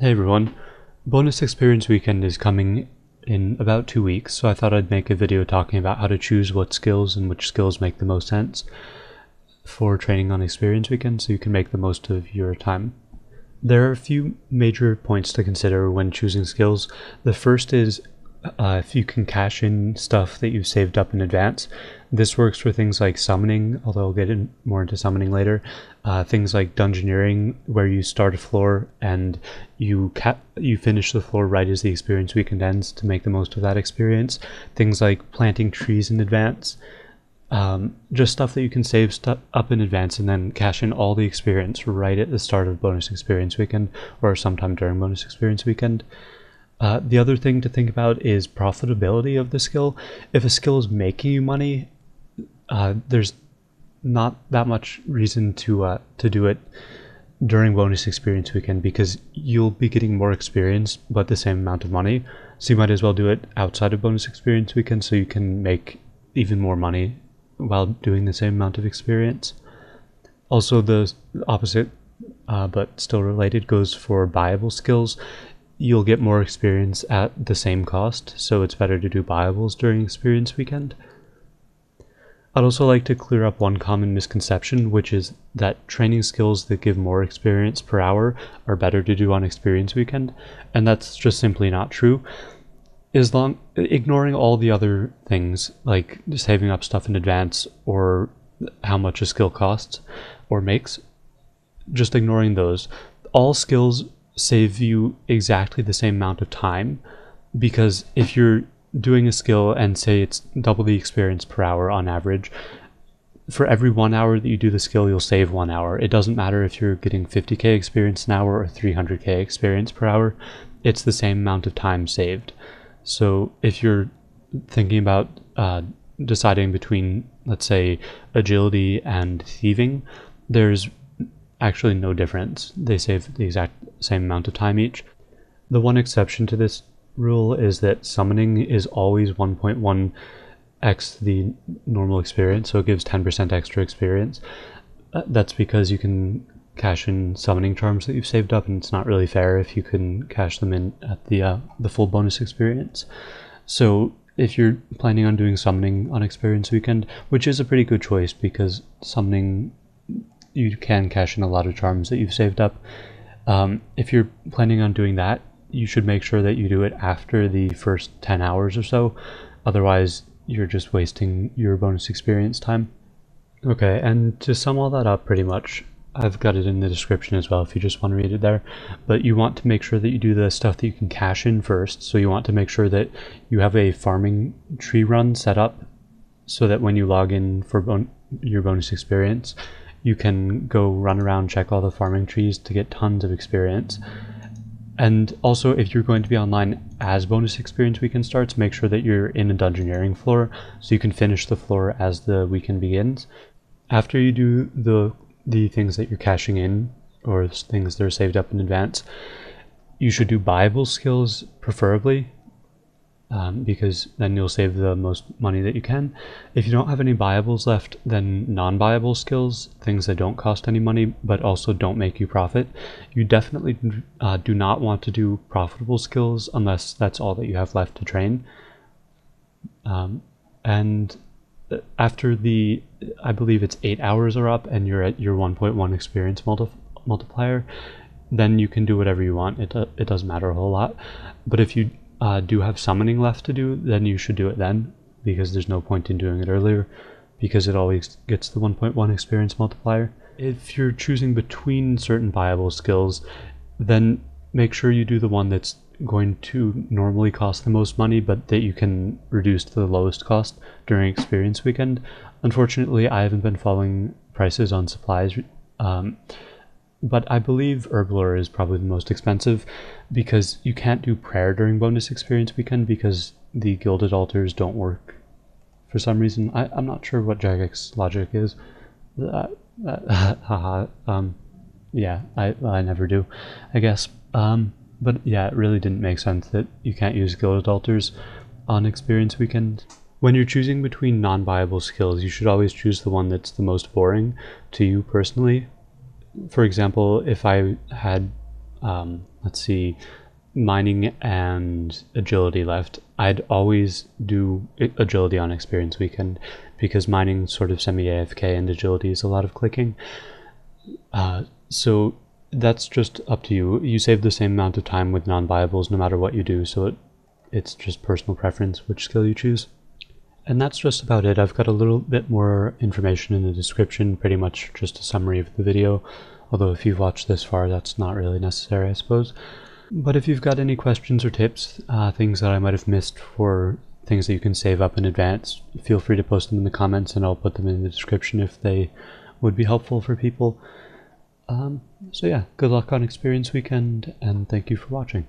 Hey everyone, Bonus Experience Weekend is coming in about 2 weeks, so I thought I'd make a video talking about how to choose what skills and which skills make the most sense for training on Experience Weekend so you can make the most of your time. There are a few major points to consider when choosing skills. The first is if you can cash in stuff that you've saved up in advance. This works for things like summoning, although I'll get more into summoning later. Things like dungeoneering, where you start a floor and you finish the floor right as the experience weekend ends to make the most of that experience. Things like planting trees in advance. Just stuff that you can save up in advance and then cash in all the experience right at the start of bonus experience weekend or sometime during bonus experience weekend. The other thing to think about is profitability of the skill. If a skill is making you money, there's not that much reason to do it during bonus experience weekend because you'll be getting more experience but the same amount of money. So you might as well do it outside of bonus experience weekend so you can make even more money while doing the same amount of experience. Also, the opposite, but still related, goes for buyable skills. You'll get more experience at the same cost, so it's better to do buyables during experience weekend. I'd also like to clear up one common misconception, which is that training skills that give more experience per hour are better to do on experience weekend, and that's just simply not true. Ignoring all the other things, like saving up stuff in advance or how much a skill costs or makes, just ignoring those, all skills save you exactly the same amount of time, because if you're doing a skill and say it's double the experience per hour on average, for every 1 hour that you do the skill you'll save 1 hour. It doesn't matter if you're getting 50k experience an hour or 300k experience per hour, it's the same amount of time saved. So if you're thinking about deciding between, let's say, agility and thieving, there's actually no difference. They save the exact same amount of time each. The one exception to this rule is that summoning is always 1.1x the normal experience, so it gives 10% extra experience. That's because you can cash in summoning charms that you've saved up, and it's not really fair if you can cash them in at the full bonus experience. So if you're planning on doing summoning on experience weekend, which is a pretty good choice because summoning, you can cash in a lot of charms that you've saved up. If you're planning on doing that, you should make sure that you do it after the first 10 hours or so. Otherwise, you're just wasting your bonus experience time. Okay, and to sum all that up pretty much, I've got it in the description as well if you just want to read it there, but you want to make sure that you do the stuff that you can cash in first. So you want to make sure that you have a farming tree run set up so that when you log in for your bonus experience, you can go run around, check all the farming trees to get tons of experience. And also, if you're going to be online as bonus experience weekend starts, make sure that you're in a dungeoneering floor so you can finish the floor as the weekend begins. After you do the things that you're cashing in or things that are saved up in advance, you should do buyable skills preferably, because then you'll save the most money that you can. If you don't have any buyables left, then non-buyable skills, things that don't cost any money but also don't make you profit. You definitely do not want to do profitable skills unless that's all that you have left to train. And after I believe it's 8 hours are up and you're at your 1.1 experience multiplier, then you can do whatever you want. It doesn't matter a whole lot. But if you do have summoning left to do, then you should do it then, because there's no point in doing it earlier because it always gets the 1.1 experience multiplier. If you're choosing between certain buyable skills, then make sure you do the one that's going to normally cost the most money but that you can reduce to the lowest cost during experience weekend. Unfortunately, I haven't been following prices on supplies, but I believe Herblore is probably the most expensive because you can't do prayer during bonus experience weekend because the gilded altars don't work for some reason. I'm not sure what Jagex's logic is. Yeah, I never do, I guess. But yeah, it really didn't make sense that you can't use gilded altars on experience weekend. When you're choosing between non-buyable skills, you should always choose the one that's the most boring to you personally. For example, if I had let's see, mining and agility left. I'd always do agility on experience weekend because mining sort of semi-AFK and agility is a lot of clicking. So that's just up to you. You save the same amount of time with non-buyables no matter what you do, so it's just personal preference which skill you choose. And that's just about it. I've got a little bit more information in the description, pretty much just a summary of the video, although if you've watched this far that's not really necessary, I suppose. But if you've got any questions or tips, things that I might have missed for things that you can save up in advance, feel free to post them in the comments and I'll put them in the description if they would be helpful for people. So yeah, good luck on experience weekend and thank you for watching.